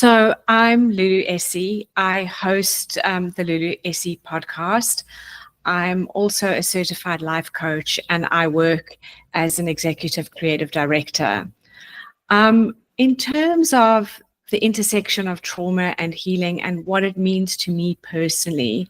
So I'm Lulu Essey. I host the Lulu Essey podcast. I'm also a certified life coach, and I work as an executive creative director. In terms of the intersection of trauma and healing and what it means to me personally,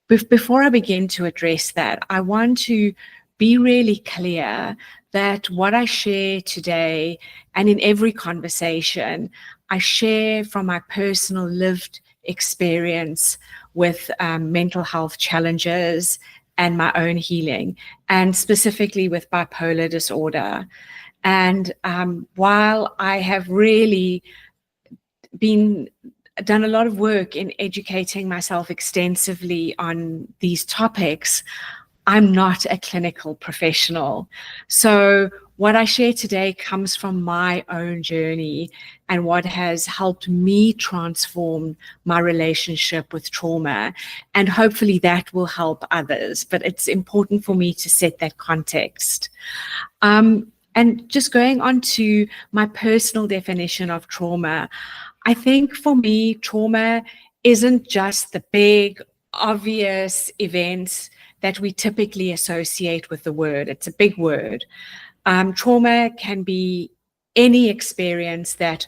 before I begin to address that, I want to be really clear that what I share today and in every conversation, I share from my personal lived experience with mental health challenges and my own healing, and specifically with bipolar disorder. And while I have really done a lot of work in educating myself extensively on these topics, I'm not a clinical professional. So what I share today comes from my own journey and what has helped me transform my relationship with trauma. And hopefully that will help others. But it's important for me to set that context. And just going on to my personal definition of trauma, I think for me, trauma isn't just the big, obvious events that we typically associate with the word. It's a big word. Trauma can be any experience that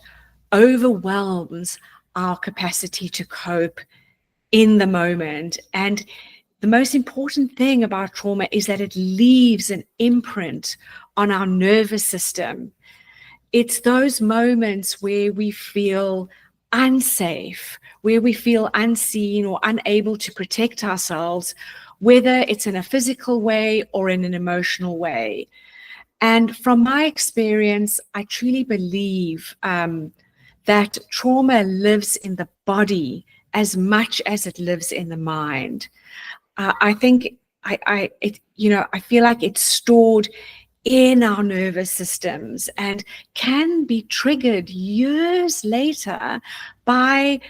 overwhelms our capacity to cope in the moment. And the most important thing about trauma is that it leaves an imprint on our nervous system. It's those moments where we feel unsafe, where we feel unseen or unable to protect ourselves, whether it's in a physical way or in an emotional way. And from my experience, I truly believe that trauma lives in the body as much as it lives in the mind. I think I feel like it's stored in our nervous systems and can be triggered years later by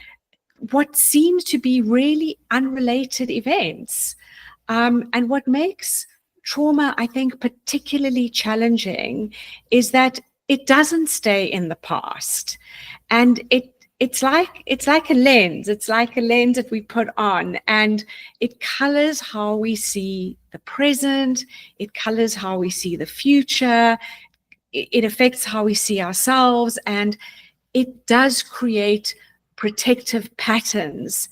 what seems to be really unrelated events. And what makes trauma, I think, particularly challenging is that it doesn't stay in the past. And it's like a lens. It's like a lens that we put on, and it colors how we see the present. It colors how we see the future. It affects how we see ourselves, and it does create protective patterns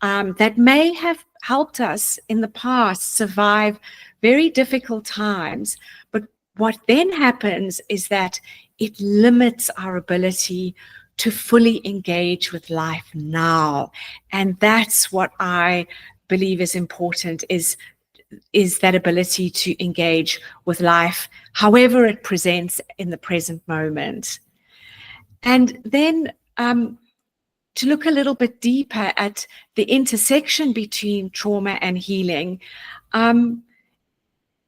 that may have helped us in the past survive very difficult times. But what then happens is that it limits our ability to fully engage with life now. And that's what I believe is important, is that ability to engage with life however it presents in the present moment. And then to look a little bit deeper at the intersection between trauma and healing,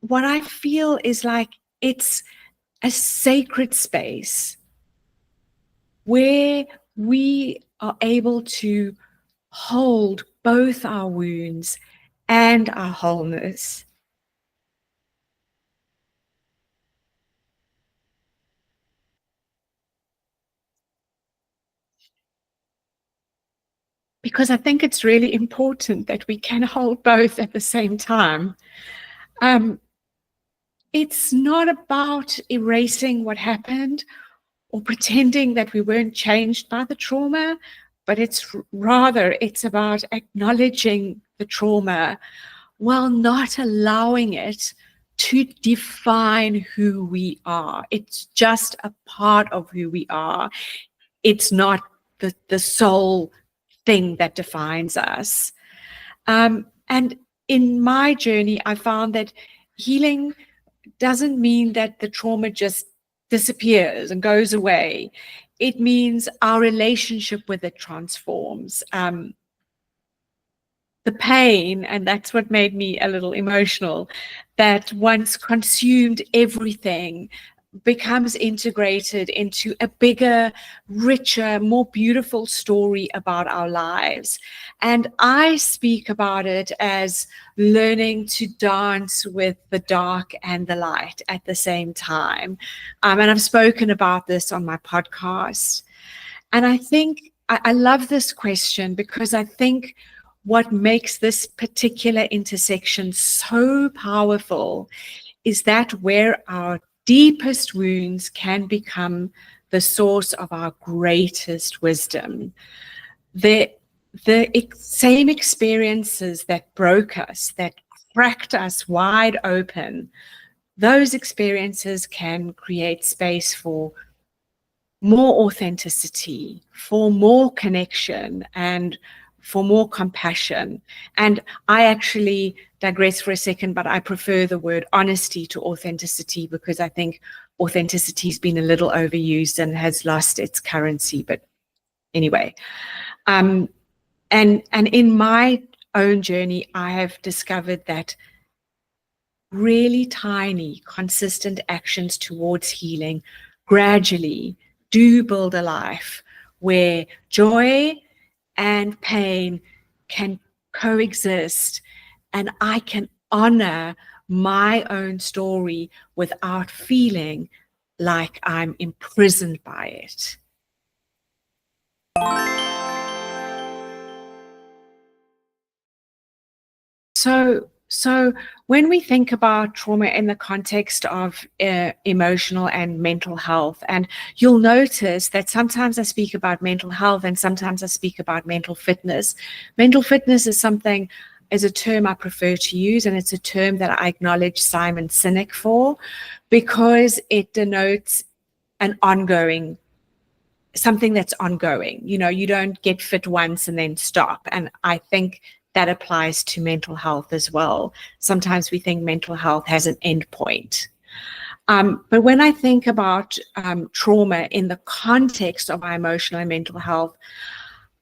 what I feel is like it's a sacred space where we are able to hold both our wounds and our wholeness. Because I think it's really important that we can hold both at the same time. It's not about erasing what happened or pretending that we weren't changed by the trauma, but it's about acknowledging the trauma while not allowing it to define who we are. It's just a part of who we are. It's not the sole thing that defines us. And in my journey, I found that healing doesn't mean that the trauma just disappears and goes away. It means our relationship with it transforms. The pain, and that's what made me a little emotional, that once consumed everything, becomes integrated into a bigger, richer, more beautiful story about our lives. And I speak about it as learning to dance with the dark and the light at the same time. And I've spoken about this on my podcast. And I think I love this question because I think what makes this particular intersection so powerful is that where our deepest wounds can become the source of our greatest wisdom. The same experiences that broke us, that cracked us wide open, those experiences can create space for more authenticity, for more connection, and for more compassion. And I actually digress for a second, but I prefer the word honesty to authenticity because I think authenticity has been a little overused and has lost its currency. But anyway, and in my own journey, I have discovered that really tiny, consistent actions towards healing gradually do build a life where joy and pain can coexist, and I can honor my own story without feeling like I'm imprisoned by it. So when we think about trauma in the context of emotional and mental health, and you'll notice that sometimes I speak about mental health and sometimes I speak about mental fitness. Mental fitness is a term I prefer to use, and it's a term that I acknowledge Simon Sinek for because it denotes something that's ongoing. You know, you don't get fit once and then stop. And I think that applies to mental health as well. Sometimes we think mental health has an end point. But when I think about trauma in the context of our emotional and mental health,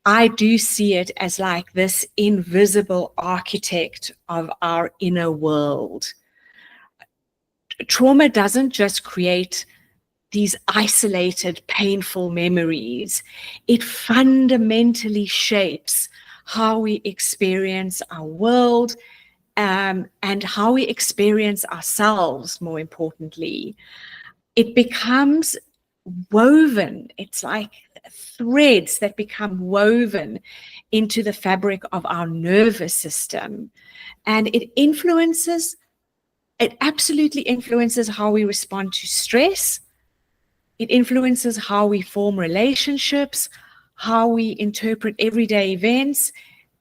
I do see it as like this invisible architect of our inner world. Trauma doesn't just create these isolated, painful memories. It fundamentally shapes how we experience our world and how we experience ourselves, more importantly. It becomes woven. It's like threads that become woven into the fabric of our nervous system. And it absolutely influences how we respond to stress. It influences how we form relationships, how we interpret everyday events,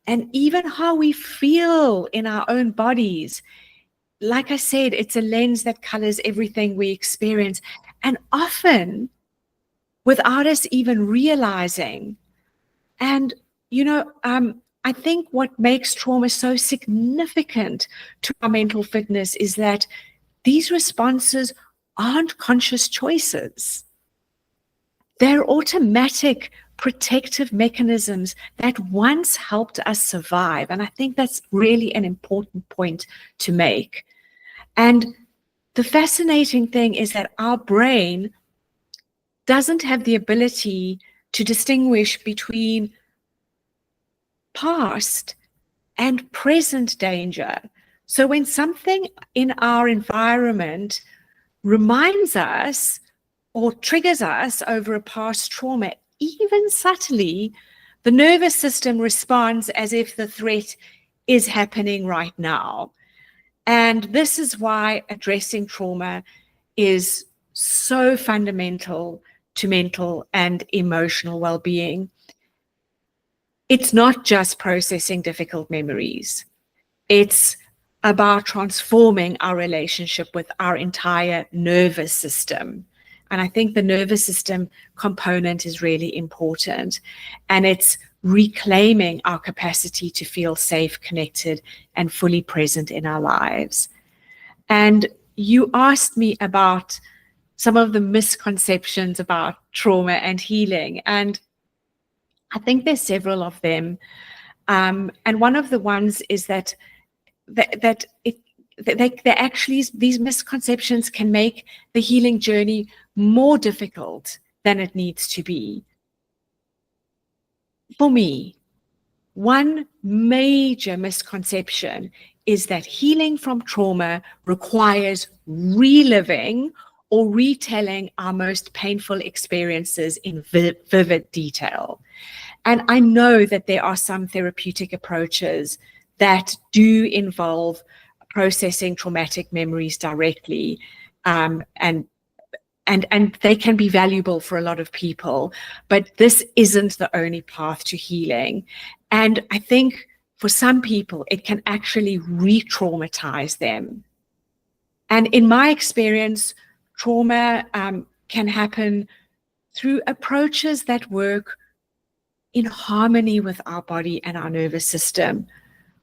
and even how we feel in our own bodies. Like I said, it's a lens that colors everything we experience, and often without us even realizing. And, I think what makes trauma so significant to our mental fitness is that these responses aren't conscious choices. They're automatic protective mechanisms that once helped us survive. And I think that's really an important point to make. And the fascinating thing is that our brain doesn't have the ability to distinguish between past and present danger. So when something in our environment reminds us or triggers us over a past trauma, even subtly, the nervous system responds as if the threat is happening right now. And this is why addressing trauma is so fundamental to mental and emotional well-being. It's not just processing difficult memories. It's about transforming our relationship with our entire nervous system. And I think the nervous system component is really important. And it's reclaiming our capacity to feel safe, connected, and fully present in our lives. And you asked me about some of the misconceptions about trauma and healing. And I think there's several of them. And one of the ones is that these misconceptions can make the healing journey more difficult than it needs to be. For me, one major misconception is that healing from trauma requires reliving or retelling our most painful experiences in vivid detail. And I know that there are some therapeutic approaches that do involve processing traumatic memories directly, and they can be valuable for a lot of people, but this isn't the only path to healing. And I think for some people, it can actually re-traumatize them. And in my experience, trauma can happen through approaches that work in harmony with our body and our nervous system,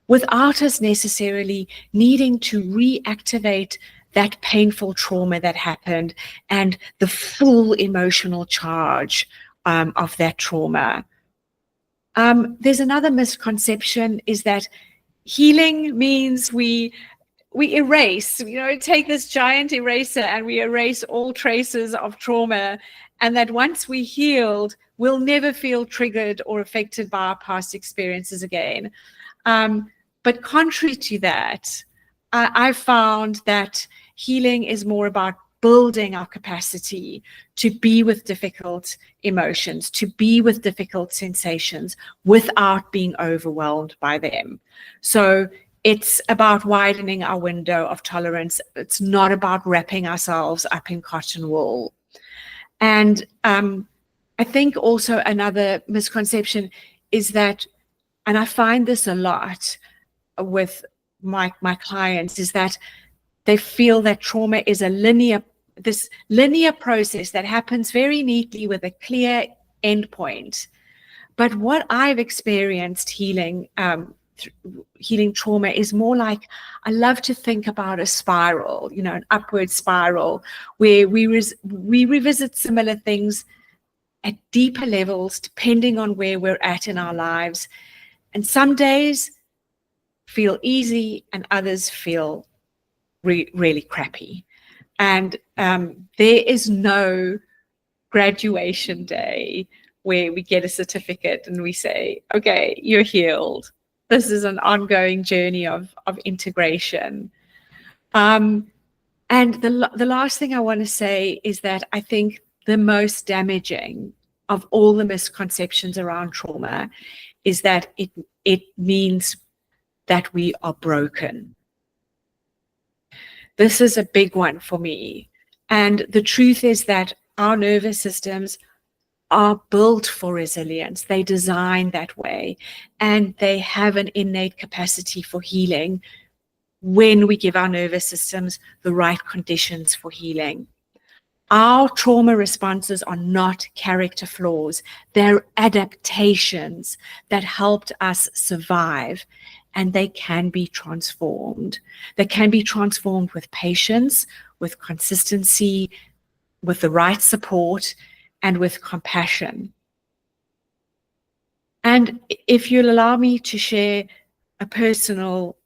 without us necessarily needing to reactivate that painful trauma that happened and the full emotional charge of that trauma. There's another misconception, is that healing means we erase, take this giant eraser and we erase all traces of trauma, and that once we healed, we'll never feel triggered or affected by our past experiences again. But contrary to that, I found that healing is more about building our capacity to be with difficult emotions, to be with difficult sensations without being overwhelmed by them. So it's about widening our window of tolerance. It's not about wrapping ourselves up in cotton wool. And I think also another misconception is that, and I find this a lot with my clients, is that they feel that trauma is this linear process that happens very neatly with a clear endpoint. But what I've experienced healing trauma is more like, I love to think about a spiral, an upward spiral, where we revisit similar things at deeper levels, depending on where we're at in our lives. And some days feel easy and others feel really crappy. And there is no graduation day where we get a certificate and we say, okay, you're healed. This is an ongoing journey of integration. And the last thing I want to say is that I think the most damaging of all the misconceptions around trauma is that it means that we are broken. This is a big one for me. And the truth is that our nervous systems are built for resilience. They design that way, and they have an innate capacity for healing when we give our nervous systems the right conditions for healing. Our trauma responses are not character flaws. They're adaptations that helped us survive, and they can be transformed. They can be transformed with patience, with consistency, with the right support, and with compassion. And if you'll allow me to share a personal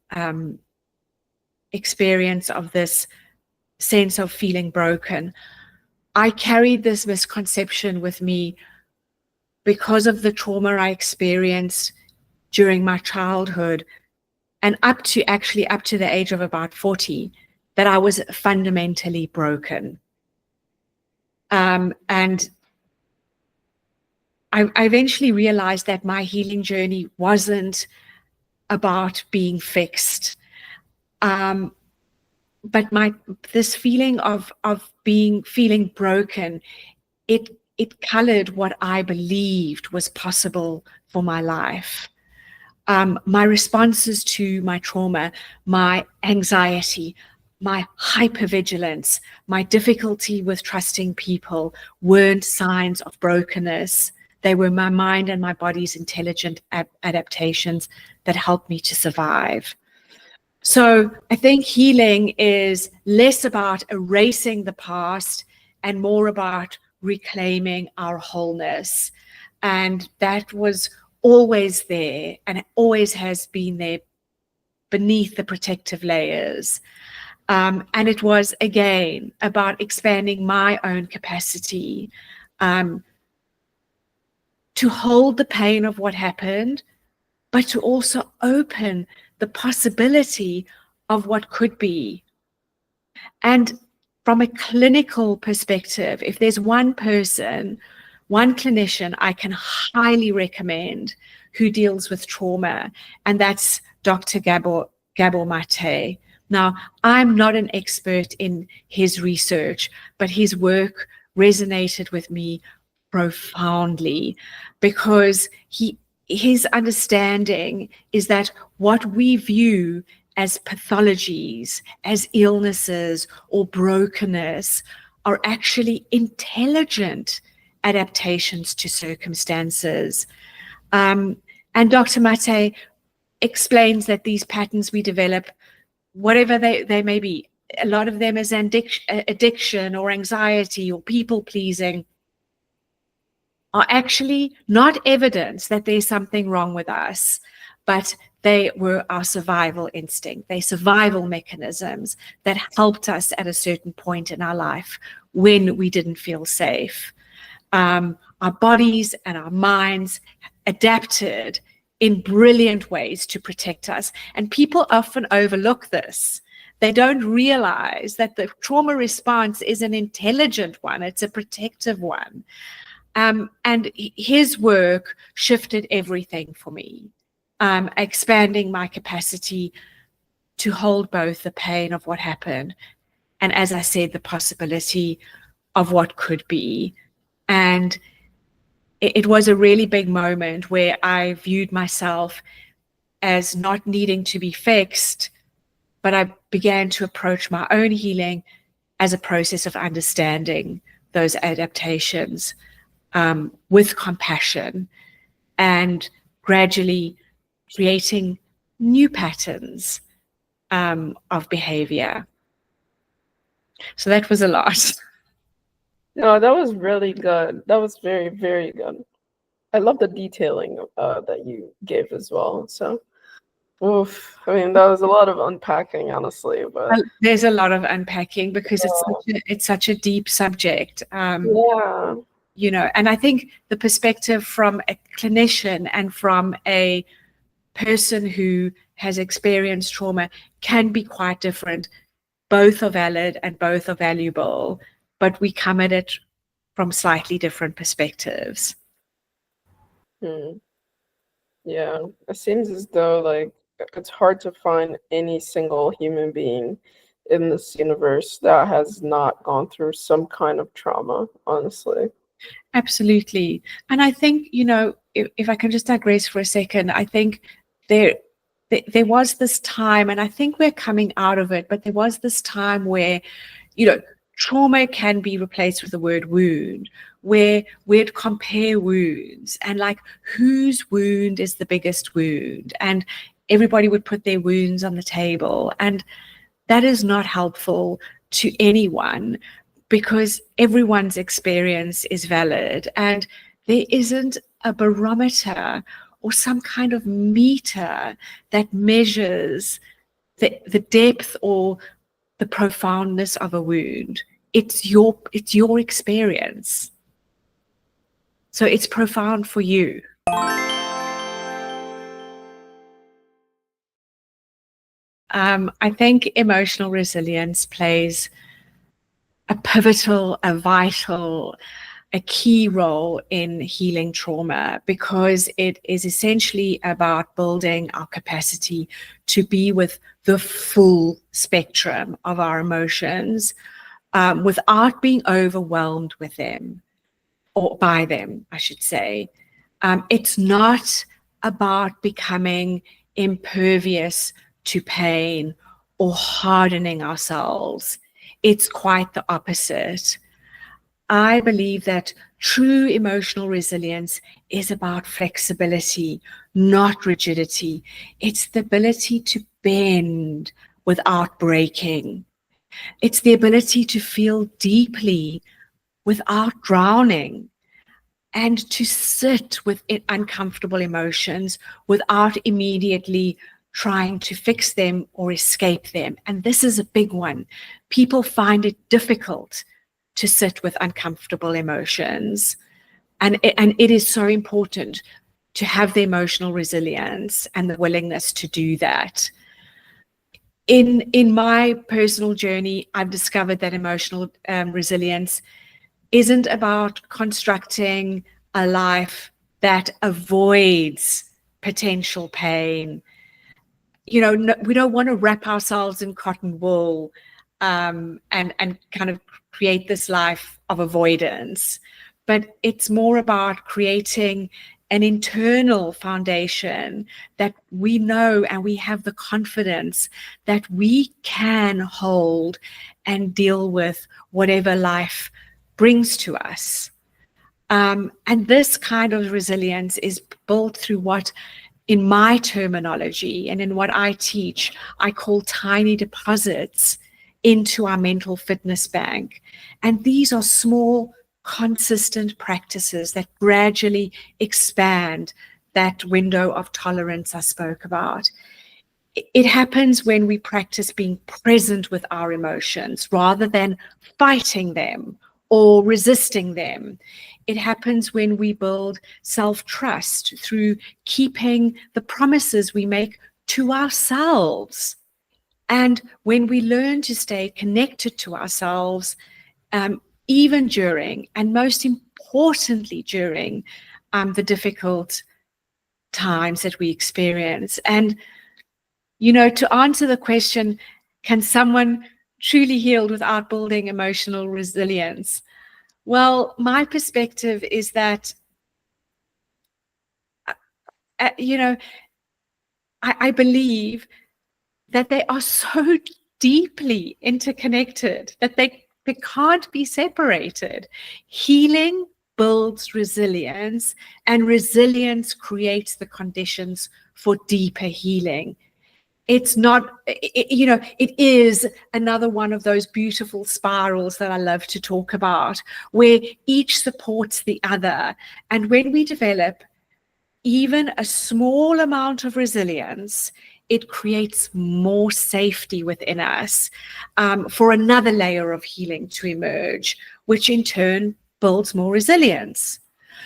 experience of this sense of feeling broken, I carried this misconception with me because of the trauma I experienced during my childhood and up to the age of about 40, that I was fundamentally broken. And I eventually realized that my healing journey wasn't about being fixed. But this feeling of feeling broken, it colored what I believed was possible for my life. My responses to my trauma, my anxiety, my hypervigilance, my difficulty with trusting people weren't signs of brokenness. They were my mind and my body's intelligent adaptations that helped me to survive. So I think healing is less about erasing the past and more about reclaiming our wholeness. And that was always there, and it always has been there beneath the protective layers. And it was, again, about expanding my own capacity to hold the pain of what happened, but to also open the possibility of what could be. And from a clinical perspective, if there's one person one clinician I can highly recommend who deals with trauma, and that's Dr. Gabor Mate. Now, I'm not an expert in his research, but his work resonated with me profoundly, because his understanding is that what we view as pathologies, as illnesses or brokenness, are actually intelligent adaptations to circumstances. And Dr. Mate explains that these patterns we develop, whatever they may be, a lot of them is addiction or anxiety or people pleasing, are actually not evidence that there's something wrong with us, but they were our survival instinct. They're survival mechanisms that helped us at a certain point in our life when we didn't feel safe. Our bodies and our minds adapted in brilliant ways to protect us. And people often overlook this. They don't realize that the trauma response is an intelligent one. It's a protective one. And his work shifted everything for me, expanding my capacity to hold both the pain of what happened and, as I said, the possibility of what could be. And it was a really big moment where I viewed myself as not needing to be fixed, but I began to approach my own healing as a process of understanding those adaptations with compassion and gradually creating new patterns of behavior. So that was a lot. No, that was really good. That was very, very good. I love the detailing that you gave as well. So, oof, I mean, that was a lot of unpacking, honestly. But there's a lot of unpacking because it's such a deep subject. Yeah. You know, and I think the perspective from a clinician and from a person who has experienced trauma can be quite different. Both are valid and both are valuable, but we come at it from slightly different perspectives. Yeah, it seems as though like it's hard to find any single human being in this universe that has not gone through some kind of trauma, honestly. Absolutely. And I think, you know, if I can just digress for a second, I think there was this time, and I think we're coming out of it, but there was this time where, you know, trauma can be replaced with the word wound, where we'd compare wounds and like whose wound is the biggest wound, and everybody would put their wounds on the table, and that is not helpful to anyone, because everyone's experience is valid and there isn't a barometer or some kind of meter that measures the depth or the profoundness of a wound. It's your experience. So it's profound for you. I think emotional resilience plays a pivotal, a vital, a key role in healing trauma, because it is essentially about building our capacity to be with the full spectrum of our emotions without being overwhelmed with them, or by them, I should say. It's not about becoming impervious to pain or hardening ourselves. It's quite the opposite. I believe that true emotional resilience is about flexibility, not rigidity. It's the ability to bend without breaking. It's the ability to feel deeply without drowning, and to sit with uncomfortable emotions without immediately trying to fix them or escape them. And this is a big one. People find it difficult to sit with uncomfortable emotions. And it is so important to have the emotional resilience and the willingness to do that. In my personal journey, I've discovered that emotional resilience isn't about constructing a life that avoids potential pain. You know, no, we don't want to wrap ourselves in cotton wool and kind of create this life of avoidance. But it's more about creating an internal foundation that we know and we have the confidence that we can hold and deal with whatever life brings to us. And this kind of resilience is built through what, in my terminology and in what I teach, I call tiny deposits into our mental fitness bank. And these are small, consistent practices that gradually expand that window of tolerance I spoke about. It happens when we practice being present with our emotions rather than fighting them or resisting them. It happens when we build self-trust through keeping the promises we make to ourselves. And when we learn to stay connected to ourselves, even during, and most importantly during, the difficult times that we experience. And, you know, to answer the question, can someone truly heal without building emotional resilience? Well, my perspective is that, you know, I believe that they are so deeply interconnected that they can't be separated. Healing builds resilience, and resilience creates the conditions for deeper healing. It's not, you know, it is another one of those beautiful spirals that I love to talk about, where each supports the other. And when we develop even a small amount of resilience, it creates more safety within us for another layer of healing to emerge, which in turn builds more resilience.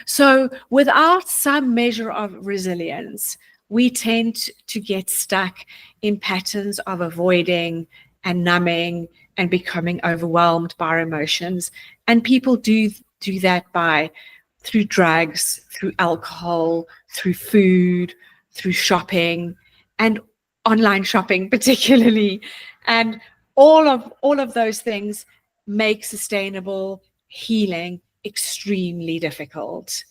So without some measure of resilience, we tend to get stuck in patterns of avoiding and numbing and becoming overwhelmed by our emotions. And people do that through drugs, through alcohol, through food, through shopping, and online shopping particularly. And all of those things make sustainable healing extremely difficult.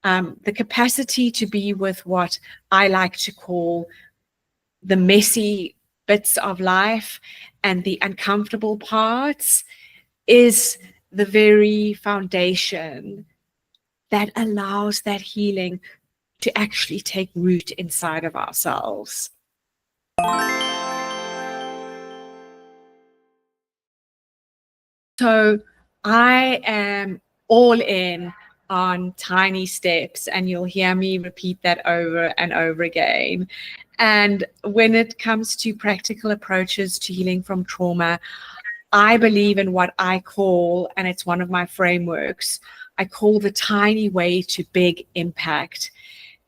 The capacity to be with what I like to call the messy bits of life and the uncomfortable parts is the very foundation that allows that healing to actually take root inside of ourselves. So I am all in on tiny steps, and you'll hear me repeat that over and over again. And when it comes to practical approaches to healing from trauma, I believe in what I call, and it's one of my frameworks, I call the tiny way to big impact.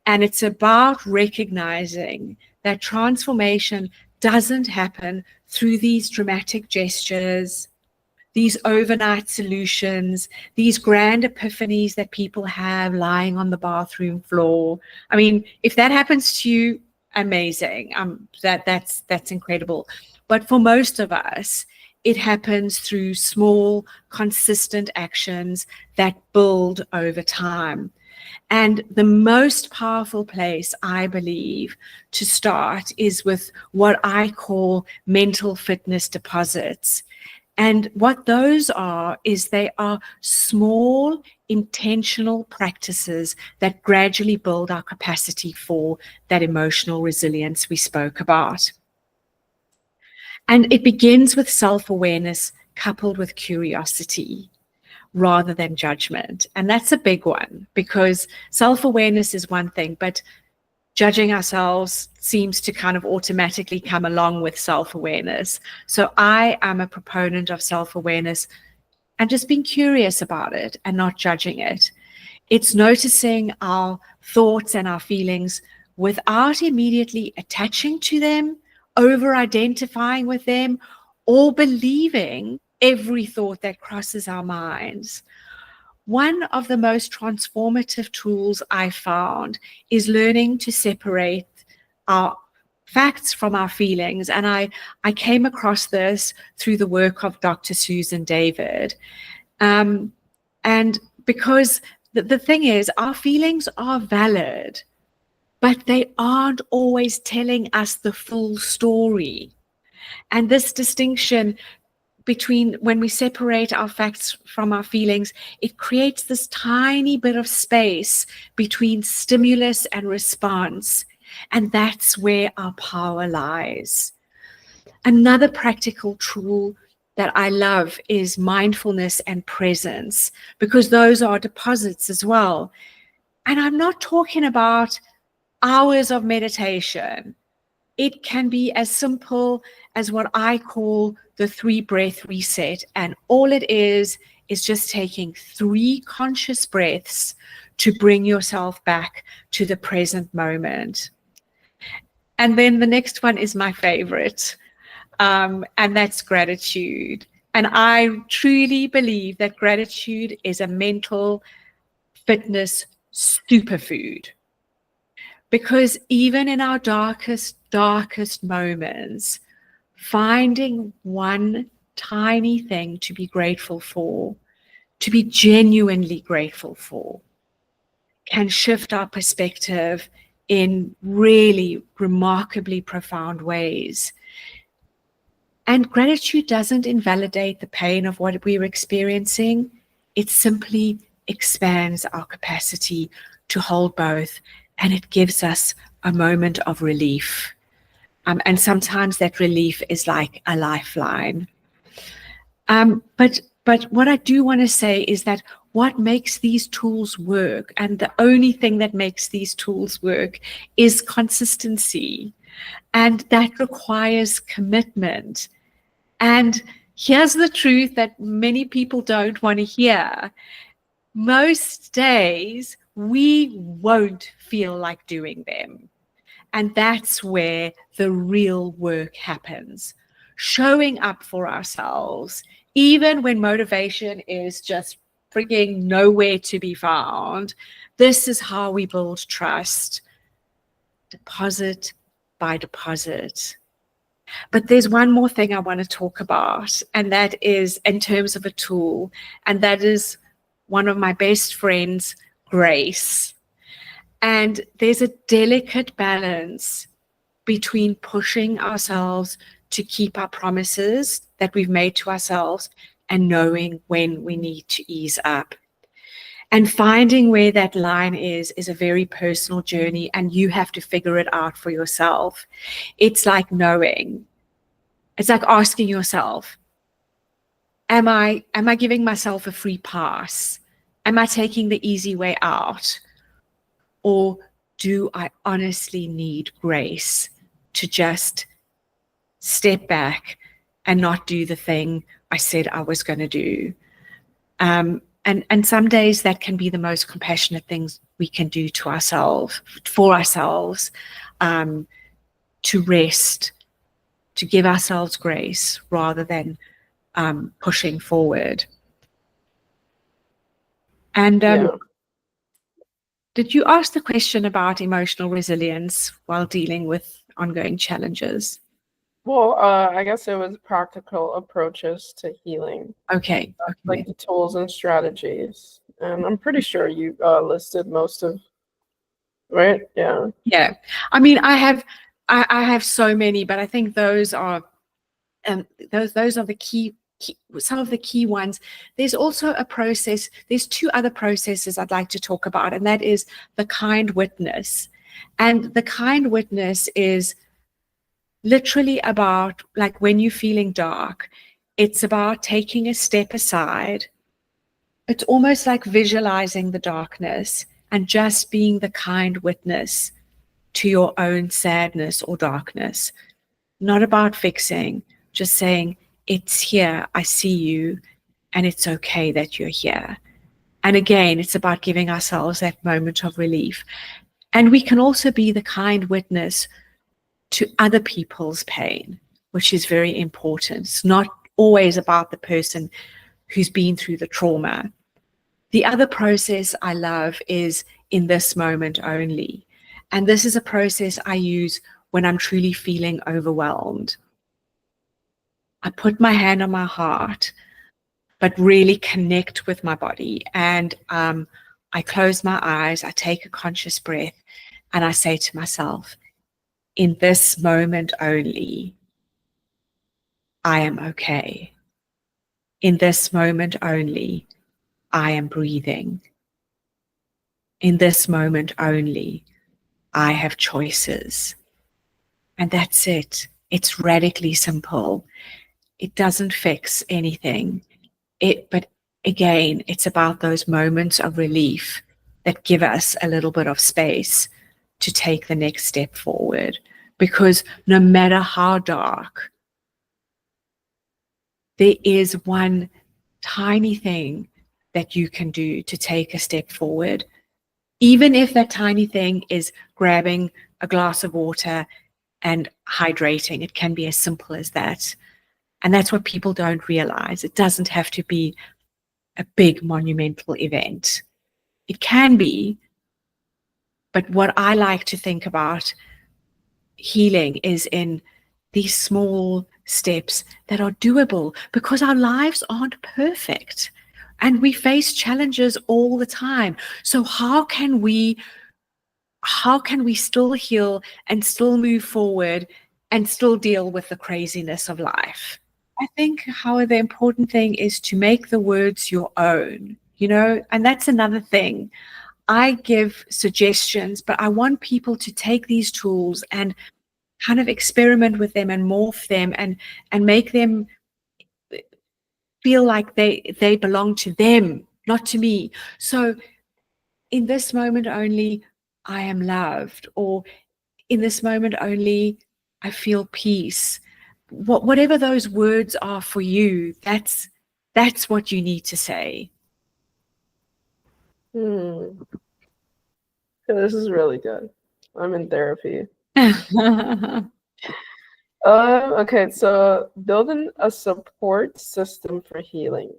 And it's about recognizing that transformation doesn't happen through these dramatic gestures, these overnight solutions, these grand epiphanies that people have lying on the bathroom floor. I mean, if that happens to you, amazing. That's incredible. But for most of us, it happens through small, consistent actions that build over time. And the most powerful place, I believe, to start is with what I call mental fitness deposits. And what those are is they are small, intentional practices that gradually build our capacity for that emotional resilience we spoke about. And it begins with self-awareness coupled with curiosity rather than judgment. And that's a big one, because self-awareness is one thing, but judging ourselves seems to kind of automatically come along with self-awareness. So I am a proponent of self-awareness and just being curious about it and not judging it. It's noticing our thoughts and our feelings without immediately attaching to them, over-identifying with them, or believing every thought that crosses our minds. One of the most transformative tools I found is learning to separate our facts from our feelings. And I came across this through the work of Dr. Susan David. And because the thing is, our feelings are valid, but they aren't always telling us the full story. And this distinction between when we separate our facts from our feelings, it creates this tiny bit of space between stimulus and response. And that's where our power lies. Another practical tool that I love is mindfulness and presence, because those are deposits as well. And I'm not talking about hours of meditation. It can be as simple as what I call the 3-breath reset. And all it is just taking 3 conscious breaths to bring yourself back to the present moment. And then the next one is my favorite, and that's gratitude. And I truly believe that gratitude is a mental fitness superfood. Because even in our darkest moments, finding one tiny thing to be grateful for, to be genuinely grateful for, can shift our perspective in really remarkably profound ways. And gratitude doesn't invalidate the pain of what we're experiencing. It simply expands our capacity to hold both, and it gives us a moment of relief. And sometimes that relief is like a lifeline. But what I do want to say is that what makes these tools work, and the only thing that makes these tools work, is consistency. And that requires commitment. And here's the truth that many people don't want to hear. Most days, we won't feel like doing them. And that's where the real work happens. Showing up for ourselves, even when motivation is just freaking nowhere to be found. This is how we build trust, deposit by deposit. But there's one more thing I want to talk about, and that is in terms of a tool, and that is one of my best friends, Grace. And there's a delicate balance between pushing ourselves to keep our promises that we've made to ourselves and knowing when we need to ease up. And finding where that line is a very personal journey, and you have to figure it out for yourself. It's like knowing. It's like asking yourself, am I giving myself a free pass? Am I taking the easy way out? Or do I honestly need grace to just step back and not do the thing I said I was going to do? And some days that can be the most compassionate things we can do to ourselves, for ourselves, to rest, to give ourselves grace rather than pushing forward. And did you ask the question about emotional resilience while dealing with ongoing challenges? Well, I guess it was practical approaches to healing. Okay. Like the tools and strategies. And I'm pretty sure you listed most of, right? Yeah. Yeah. I mean, I have so many, but I think those are those are the key, some of the key ones. There's also a process. There's 2 other processes I'd like to talk about, and that is the kind witness. And the kind witness is literally about, like, when you're feeling dark, it's about taking a step aside. It's almost like visualizing the darkness and just being the kind witness to your own sadness or darkness. Not about fixing, just saying, it's here, I see you, and it's okay that you're here. And again, it's about giving ourselves that moment of relief. And we can also be the kind witness to other people's pain, which is very important. It's not always about the person who's been through the trauma. The other process I love is in this moment only. And this is a process I use when I'm truly feeling overwhelmed. I put my hand on my heart, but really connect with my body. And I close my eyes, I take a conscious breath, and I say to myself, in this moment only, I am okay. In this moment only, I am breathing. In this moment only, I have choices. And that's it. It's radically simple. It doesn't fix anything. But again, it's about those moments of relief that give us a little bit of space to take the next step forward. Because no matter how dark, there is one tiny thing that you can do to take a step forward. Even if that tiny thing is grabbing a glass of water and hydrating, it can be as simple as that. And that's what people don't realize. It doesn't have to be a big monumental event. It can be, but what I like to think about healing is in these small steps that are doable, because our lives aren't perfect and we face challenges all the time. So how can we still heal and still move forward and still deal with the craziness of life? I think, Howard, the important thing is to make the words your own, and that's another thing. I give suggestions, but I want people to take these tools and kind of experiment with them and morph them and make them feel like they belong to them, not to me. So in this moment only, I am loved, or in this moment only, I feel peace. Whatever those words are for you, that's what you need to say. This is really good. I'm in therapy. Okay, so building a support system for healing.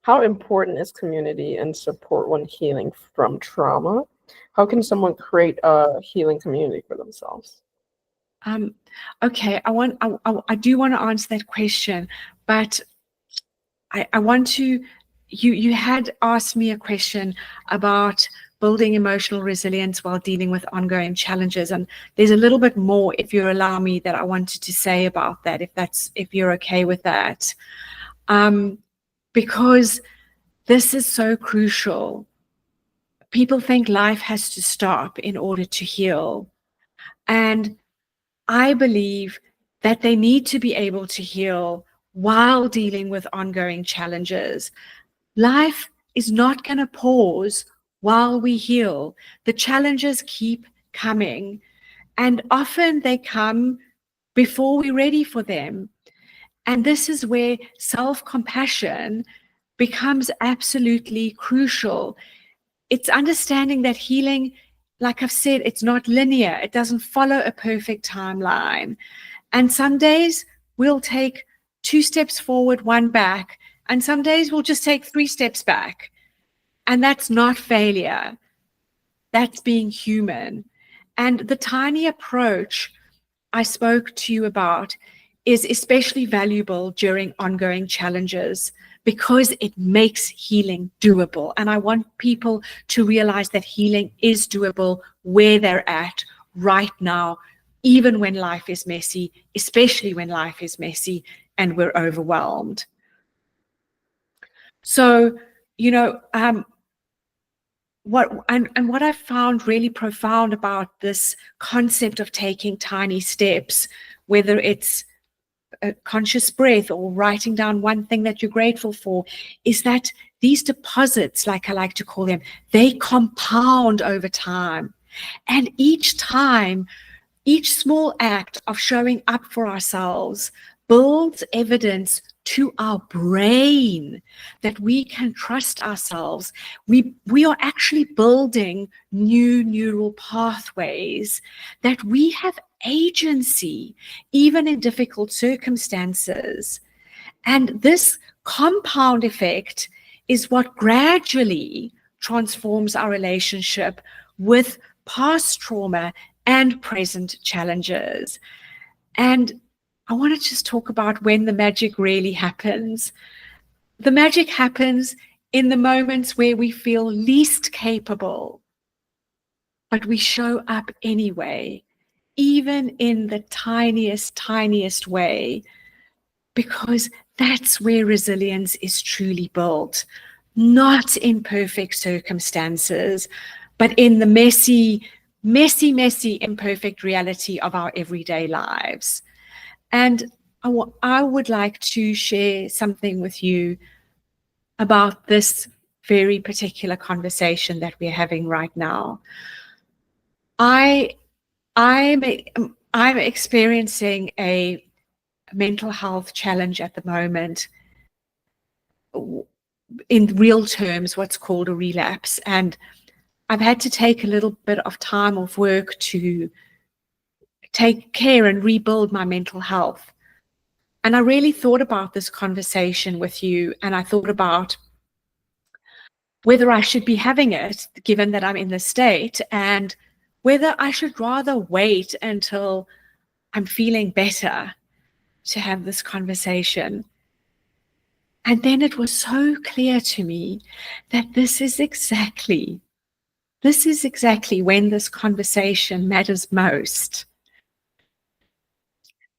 How important is community and support when healing from trauma? How can someone create a healing community for themselves? Okay, I do want to answer that question, but I want to, you had asked me a question about building emotional resilience while dealing with ongoing challenges. And there's a little bit more, if you allow me, that I wanted to say about that, if you're okay with that. Because this is so crucial. People think life has to stop in order to heal. And I believe that they need to be able to heal while dealing with ongoing challenges. Life is not going to pause while we heal. The challenges keep coming, and often they come before we're ready for them. And this is where self-compassion becomes absolutely crucial. It's understanding that healing, like I've said, it's not linear. It doesn't follow a perfect timeline. And some days we'll take 2 steps forward, 1 back, and some days we'll just take 3 steps back. And that's not failure. That's being human. And the tiny approach I spoke to you about is especially valuable during ongoing challenges because it makes healing doable. And I want people to realize that healing is doable where they're at right now, even when life is messy, especially when life is messy and we're overwhelmed. So, what I found really profound about this concept of taking tiny steps, whether it's a conscious breath or writing down one thing that you're grateful for, is that these deposits, like I like to call them, they compound over time. And each time, each small act of showing up for ourselves builds evidence to our brain that we can trust ourselves. We are actually building new neural pathways, that we have agency, even in difficult circumstances. And this compound effect is what gradually transforms our relationship with past trauma and present challenges. And I want to just talk about when the magic really happens. The magic happens in the moments where we feel least capable, but we show up anyway, even in the tiniest way, because that's where resilience is truly built, not in perfect circumstances, but in the messy, imperfect reality of our everyday lives. And I would like to share something with you about this very particular conversation that we're having right now. I'm experiencing a mental health challenge at the moment, in real terms, what's called a relapse. And I've had to take a little bit of time off work to take care and rebuild my mental health. And I really thought about this conversation with you, and I thought about whether I should be having it, given that I'm in this state, and whether I should rather wait until I'm feeling better to have this conversation. And then it was so clear to me that this is exactly when this conversation matters most.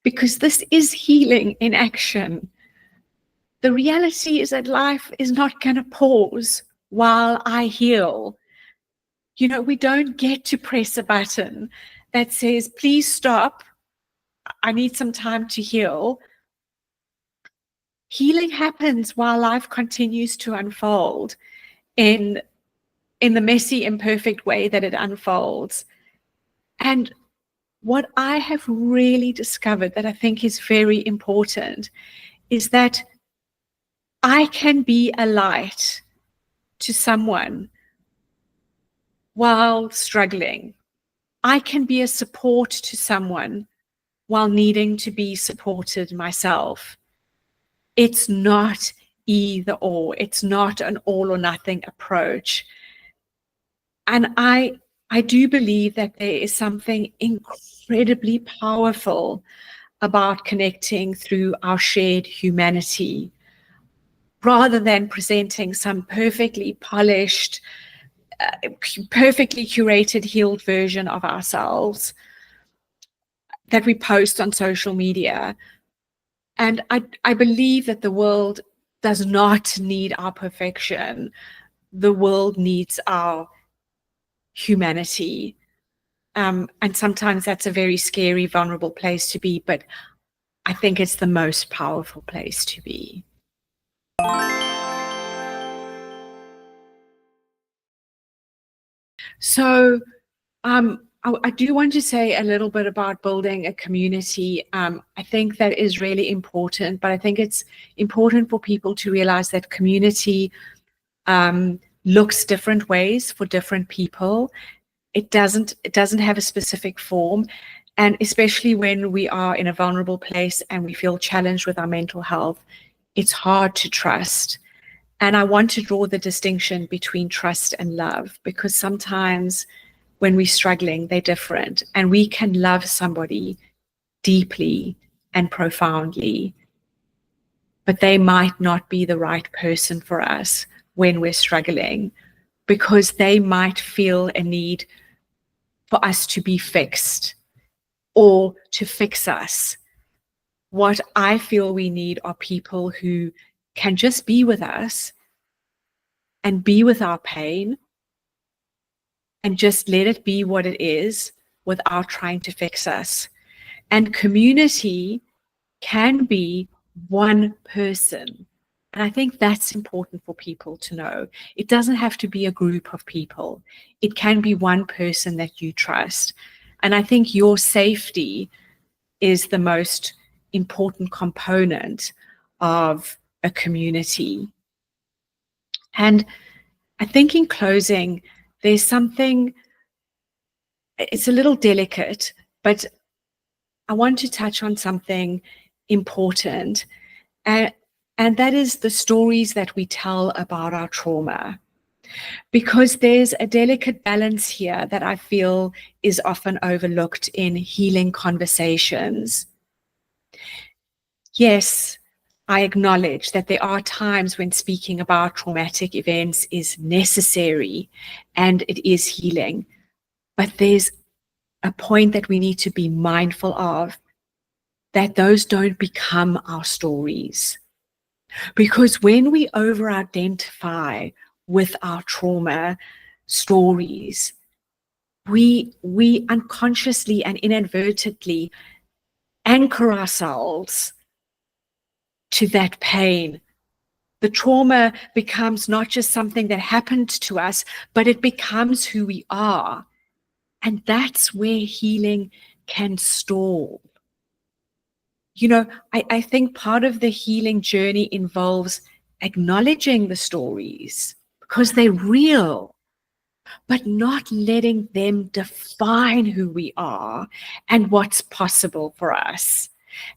Because this is healing in action. The reality is that life is not going to pause while I heal. You know, we don't get to press a button that says, please stop, I need some time to heal. Healing happens while life continues to unfold in the messy, imperfect way that it unfolds. And what I have really discovered that I think is very important is that I can be a light to someone while struggling. I can be a support to someone while needing to be supported myself. It's not either or. It's not an all or nothing approach. And I do believe that there is something incredibly powerful about connecting through our shared humanity, rather than presenting some perfectly polished, perfectly curated, healed version of ourselves that we post on social media. And I believe that the world does not need our perfection. The world needs our humanity. And sometimes that's a very scary, vulnerable place to be, but I think it's the most powerful place to be. So I do want to say a little bit about building a community. I think that is really important, but I think it's important for people to realize that community looks different ways for different people. It doesn't have a specific form. And especially when we are in a vulnerable place and we feel challenged with our mental health, it's hard to trust. And I want to draw the distinction between trust and love, because sometimes when we're struggling, they're different. And we can love somebody deeply and profoundly, but they might not be the right person for us when we're struggling, because they might feel a need for us to be fixed or to fix us. What I feel we need are people who can just be with us and be with our pain and just let it be what it is without trying to fix us. And community can be one person. And I think that's important for people to know. It doesn't have to be a group of people. It can be one person that you trust. And I think your safety is the most important component of a community. And I think in closing, there's something, it's a little delicate, but I want to touch on something important. And that is the stories that we tell about our trauma. Because there's a delicate balance here that I feel is often overlooked in healing conversations. Yes, I acknowledge that there are times when speaking about traumatic events is necessary and it is healing. But there's a point that we need to be mindful of, that those don't become our stories. Because when we over-identify with our trauma stories, we unconsciously and inadvertently anchor ourselves to that pain. The trauma becomes not just something that happened to us, but it becomes who we are. And that's where healing can stall. You know, I think part of the healing journey involves acknowledging the stories because they're real, but not letting them define who we are and what's possible for us.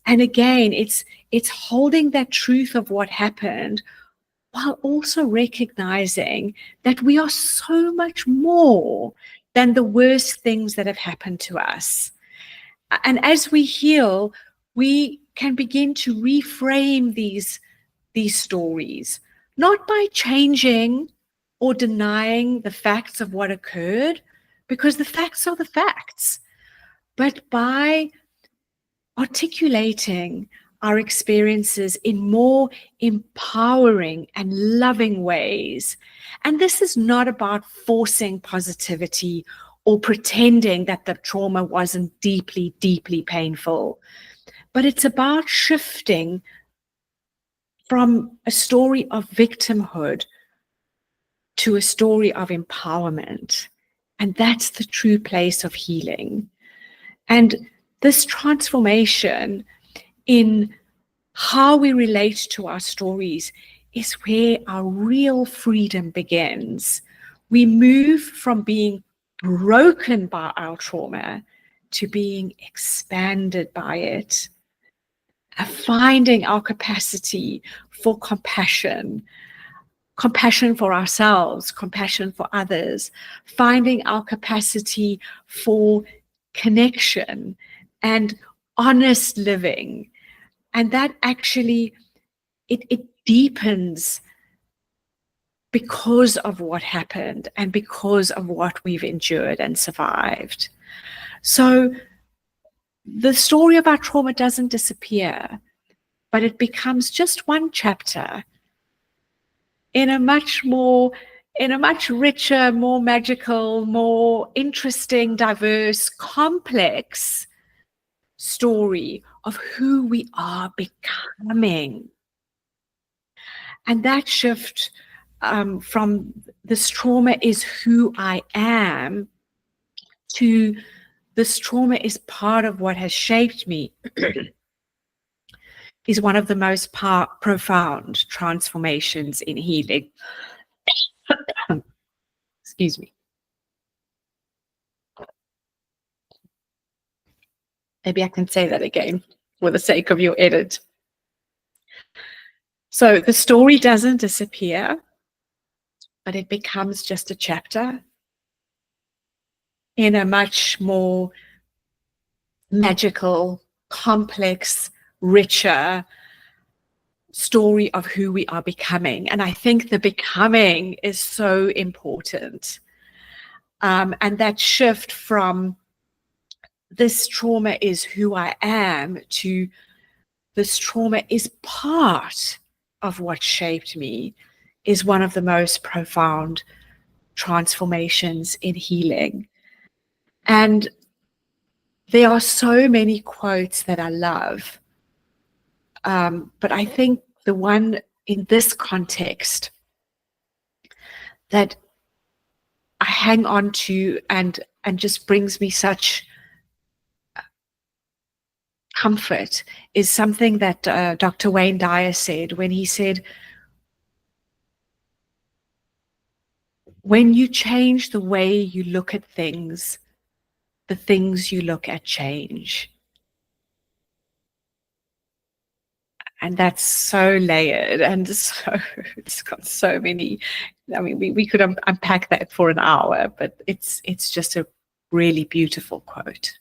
And again, it's holding that truth of what happened while also recognizing that we are so much more than the worst things that have happened to us. And as we heal, we can begin to reframe these stories, not by changing or denying the facts of what occurred, because the facts are the facts, but by articulating our experiences in more empowering and loving ways. And this is not about forcing positivity or pretending that the trauma wasn't deeply, deeply painful, but it's about shifting from a story of victimhood to a story of empowerment. And that's the true place of healing. And this transformation in how we relate to our stories is where our real freedom begins. We move from being broken by our trauma to being expanded by it, finding our capacity for compassion, compassion for ourselves, compassion for others, finding our capacity for connection and honest living. And that actually, it deepens because of what happened and because of what we've endured and survived. So the story of our trauma doesn't disappear, but it becomes just one chapter in a much richer, more magical, more interesting, diverse, complex story of who we are becoming. And that shift from this trauma is who I am to this trauma is part of what has shaped me is one of the most profound transformations in healing. Excuse me. Maybe I can say that again for the sake of your edit. So the story doesn't disappear, but it becomes just a chapter in a much more magical, complex, richer story of who we are becoming. And I think the becoming is so important. And that shift from this trauma is who I am to this trauma is part of what shaped me is one of the most profound transformations in healing. And there are so many quotes that I love, but I think the one in this context that I hang on to and just brings me such comfort is something that Dr. Wayne Dyer said when he said, when you change the way you look at things, the things you look at change. And that's so layered, and so it's got so many. I mean, we could unpack that for an hour, but it's just a really beautiful quote.